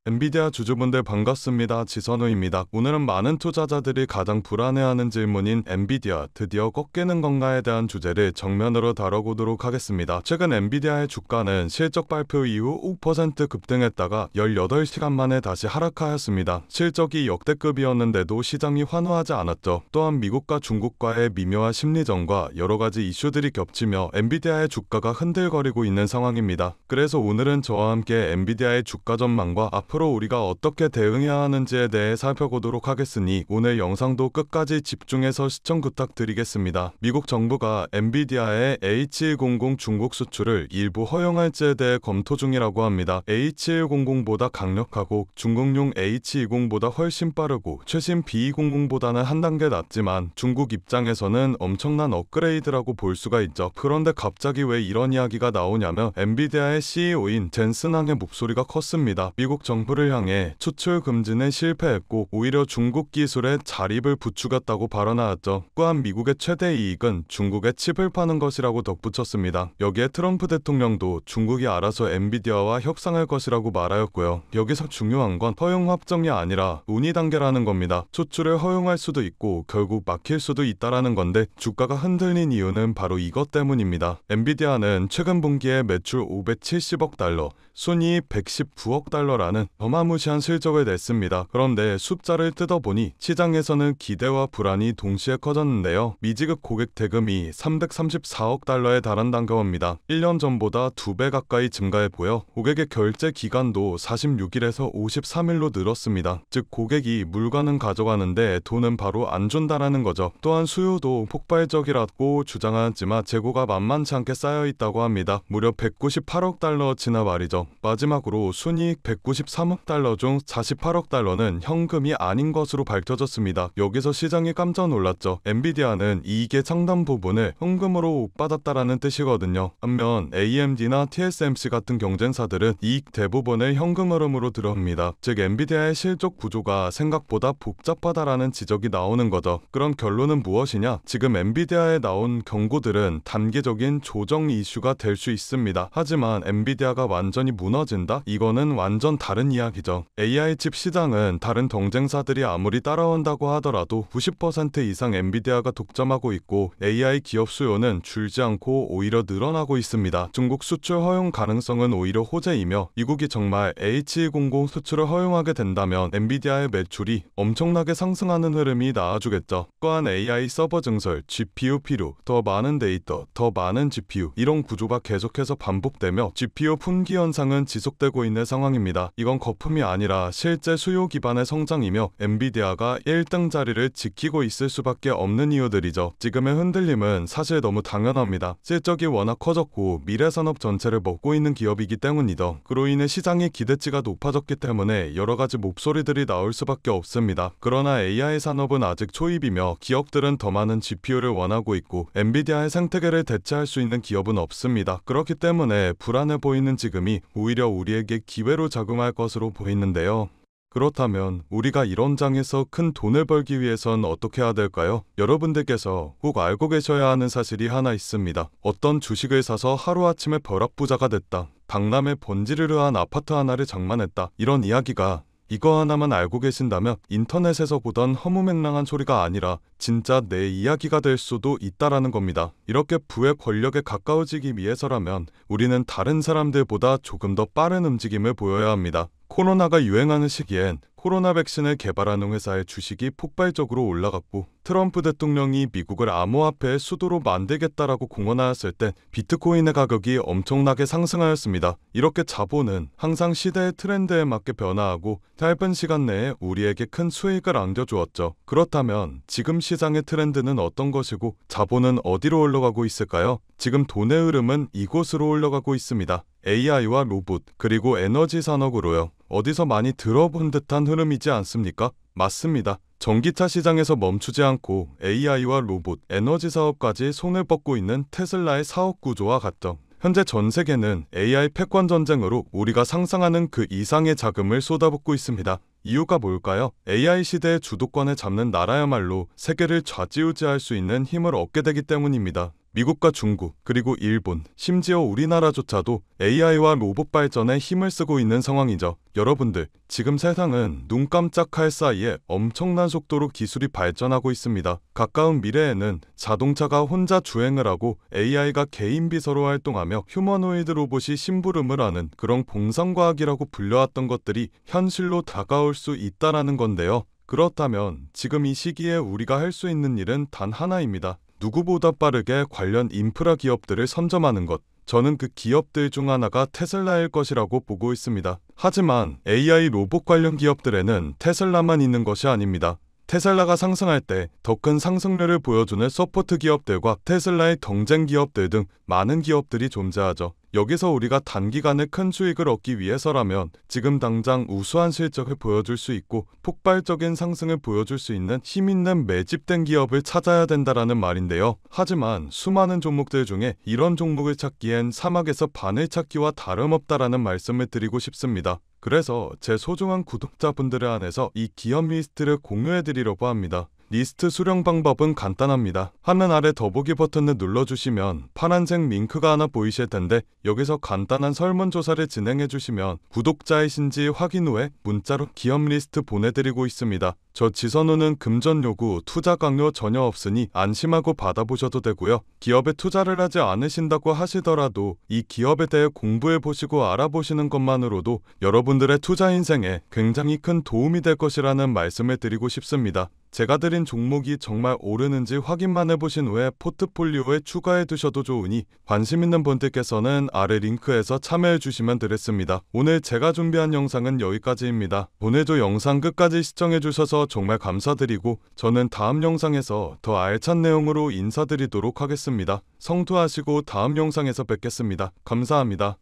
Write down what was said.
엔비디아 주주분들 반갑습니다. 지선우입니다. 오늘은 많은 투자자들이 가장 불안해하는 질문인 엔비디아 드디어 꺾이는 건가에 대한 주제를 정면으로 다뤄보도록 하겠습니다. 최근 엔비디아의 주가는 실적 발표 이후 5% 급등했다가 18시간 만에 다시 하락하였습니다. 실적이 역대급이었는데도 시장이 환호하지 않았죠. 또한 미국과 중국과의 미묘한 심리전과 여러가지 이슈들이 겹치며 엔비디아의 주가가 흔들거리고 있는 상황입니다. 그래서 오늘은 저와 함께 엔비디아의 주가 전망과 앞으로 우리가 어떻게 대응해야 하는지에 대해 살펴보도록 하겠으니 오늘 영상도 끝까지 집중해서 시청 부탁드리겠습니다. 미국 정부가 엔비디아의 H100 중국 수출을 일부 허용할지에 대해 검토 중이라고 합니다. H100보다 강력하고 중국용 H20보다 훨씬 빠르고 최신 B200보다는 한 단계 낮지만 중국 입장에서는 엄청난 업그레이드라고 볼 수가 있죠. 그런데 갑자기 왜 이런 이야기가 나오냐면 엔비디아의 CEO인 젠슨 항의 목소리가 컸습니다. 미국 정부를 향해 수출 금지는 실패했고 오히려 중국 기술에 자립을 부추겼다고 발언하였죠. 또한 미국의 최대 이익은 중국에 칩을 파는 것이라고 덧붙였습니다. 여기에 트럼프 대통령도 중국이 알아서 엔비디아와 협상할 것이라고 말하였고요. 여기서 중요한 건 허용 확정이 아니라 논의 단계라는 겁니다. 수출을 허용할 수도 있고 결국 막힐 수도 있다라는 건데 주가가 흔들린 이유는 바로 이것 때문입니다. 엔비디아는 최근 분기에 매출 570억 달러, 순이익 119억 달러라는 어마무시한 실적을 냈습니다. 그런데 숫자를 뜯어보니 시장에서는 기대와 불안이 동시에 커졌는데요. 미지급 고객 대금이 334억 달러에 달한다는 겁니다. 1년 전보다 2배 가까이 증가해 보여 고객의 결제 기간도 46일에서 53일로 늘었습니다. 즉 고객이 물건은 가져가는데 돈은 바로 안 준다라는 거죠. 또한 수요도 폭발적이라고 주장하지만 재고가 만만치 않게 쌓여있다고 합니다. 무려 198억 달러치나 말이죠. 마지막으로 순이익 193억 달러 중 48억 달러는 현금이 아닌 것으로 밝혀졌습니다. 여기서 시장이 깜짝 놀랐죠. 엔비디아는 이익의 상당 부분을 현금으로 못 받았다라는 뜻이거든요. 반면 AMD나 TSMC 같은 경쟁사들은 이익 대부분을 현금 흐름으로 들어옵니다. 즉 엔비디아의 실적 구조가 생각보다 복잡하다라는 지적이 나오는 거죠. 그럼 결론은 무엇이냐? 지금 엔비디아에 나온 경고들은 단기적인 조정 이슈가 될 수 있습니다. 하지만 엔비디아가 완전히 무너진다? 이거는 완전 다른 이야기죠. AI 칩 시장은 다른 경쟁사들이 아무리 따라온다고 하더라도 90% 이상 엔비디아가 독점하고 있고 AI 기업 수요는 줄지 않고 오히려 늘어나고 있습니다. 중국 수출 허용 가능성은 오히려 호재이며 미국이 정말 H200 수출을 허용하게 된다면 엔비디아의 매출이 엄청나게 상승하는 흐름이 나와주겠죠. 또한 AI 서버 증설, GPU 필요, 더 많은 데이터, 더 많은 GPU 이런 구조가 계속해서 반복되며 GPU 품귀 현상은 지속되고 있는 상황입니다. 이건 거품이 아니라 실제 수요 기반의 성장이며 엔비디아가 1등 자리를 지키고 있을 수밖에 없는 이유들이죠. 지금의 흔들림은 사실 너무 당연합니다. 실적이 워낙 커졌고 미래 산업 전체를 먹고 있는 기업이기 때문이죠. 그로 인해 시장의 기대치가 높아졌기 때문에 여러가지 목소리들이 나올 수밖에 없습니다. 그러나 AI 산업은 아직 초입이며 기업들은 더 많은 GPU를 원하고 있고 엔비디아의 생태계를 대체할 수 있는 기업은 없습니다. 그렇기 때문에 불안해 보이는 지금이 오히려 우리에게 기회로 작용할 것으로 보이는데요. 그렇다면 우리가 이런 장에서 큰 돈을 벌기 위해선 어떻게 해야 될까요? 여러분들께서 꼭 알고 계셔야 하는 사실이 하나 있습니다. 어떤 주식을 사서 하루아침에 벼락부자가 됐다. 강남에 번지르르한 아파트 하나를 장만했다. 이런 이야기가 이거 하나만 알고 계신다면 인터넷에서 보던 허무맹랑한 소리가 아니라 진짜 내 이야기가 될 수도 있다라는 겁니다. 이렇게 부의 권력에 가까워지기 위해서라면 우리는 다른 사람들보다 조금 더 빠른 움직임을 보여야 합니다. 코로나가 유행하는 시기엔 코로나 백신을 개발하는 회사의 주식이 폭발적으로 올라갔고 트럼프 대통령이 미국을 암호화폐의 수도로 만들겠다라고 공언하였을 때 비트코인의 가격이 엄청나게 상승하였습니다. 이렇게 자본은 항상 시대의 트렌드에 맞게 변화하고 짧은 시간 내에 우리에게 큰 수익을 안겨주었죠. 그렇다면 지금 시장의 트렌드는 어떤 것이고 자본은 어디로 올라가고 있을까요? 지금 돈의 흐름은 이곳으로 올라가고 있습니다. AI와 로봇 그리고 에너지 산업으로요. 어디서 많이 들어본 듯한 흐름이지 않습니까? 맞습니다. 전기차 시장에서 멈추지 않고 AI와 로봇, 에너지 사업까지 손을 뻗고 있는 테슬라의 사업 구조와 같죠. 현재 전 세계는 AI 패권 전쟁으로 우리가 상상하는 그 이상의 자금을 쏟아붓고 있습니다. 이유가 뭘까요? AI 시대의 주도권을 잡는 나라야말로 세계를 좌지우지할 수 있는 힘을 얻게 되기 때문입니다. 미국과 중국, 그리고 일본, 심지어 우리나라조차도 AI와 로봇 발전에 힘을 쓰고 있는 상황이죠. 여러분들, 지금 세상은 눈 깜짝할 사이에 엄청난 속도로 기술이 발전하고 있습니다. 가까운 미래에는 자동차가 혼자 주행을 하고 AI가 개인 비서로 활동하며 휴머노이드 로봇이 심부름을 하는 그런 공상과학이라고 불려왔던 것들이 현실로 다가올 수 있다라는 건데요. 그렇다면 지금 이 시기에 우리가 할 수 있는 일은 단 하나입니다. 누구보다 빠르게 관련 인프라 기업들을 선점하는 것. 저는 그 기업들 중 하나가 테슬라일 것이라고 보고 있습니다. 하지만 AI 로봇 관련 기업들에는 테슬라만 있는 것이 아닙니다. 테슬라가 상승할 때 더 큰 상승률을 보여주는 서포트 기업들과 테슬라의 경쟁 기업들 등 많은 기업들이 존재하죠. 여기서 우리가 단기간에 큰 수익을 얻기 위해서라면 지금 당장 우수한 실적을 보여줄 수 있고 폭발적인 상승을 보여줄 수 있는 힘있는 매집된 기업을 찾아야 된다라는 말인데요. 하지만 수많은 종목들 중에 이런 종목을 찾기엔 사막에서 바늘 찾기와 다름없다라는 말씀을 드리고 싶습니다. 그래서 제 소중한 구독자분들을 안에서 이 기업 리스트를 공유해드리려고 합니다. 리스트 수령 방법은 간단합니다. 화면 아래 더보기 버튼을 눌러주시면 파란색 링크가 하나 보이실 텐데 여기서 간단한 설문조사를 진행해주시면 구독자이신지 확인 후에 문자로 기업 리스트 보내드리고 있습니다. 저 지선우는 금전 요구, 투자 강요 전혀 없으니 안심하고 받아보셔도 되고요. 기업에 투자를 하지 않으신다고 하시더라도 이 기업에 대해 공부해보시고 알아보시는 것만으로도 여러분들의 투자 인생에 굉장히 큰 도움이 될 것이라는 말씀을 드리고 싶습니다. 제가 드린 종목이 정말 오르는지 확인만 해보신 후에 포트폴리오에 추가해 두셔도 좋으니 관심 있는 분들께서는 아래 링크에서 참여해 주시면 되겠습니다. 오늘 제가 준비한 영상은 여기까지입니다. 오늘도 영상 끝까지 시청해 주셔서 정말 감사드리고 저는 다음 영상에서 더 알찬 내용으로 인사드리도록 하겠습니다. 성투하시고 다음 영상에서 뵙겠습니다. 감사합니다.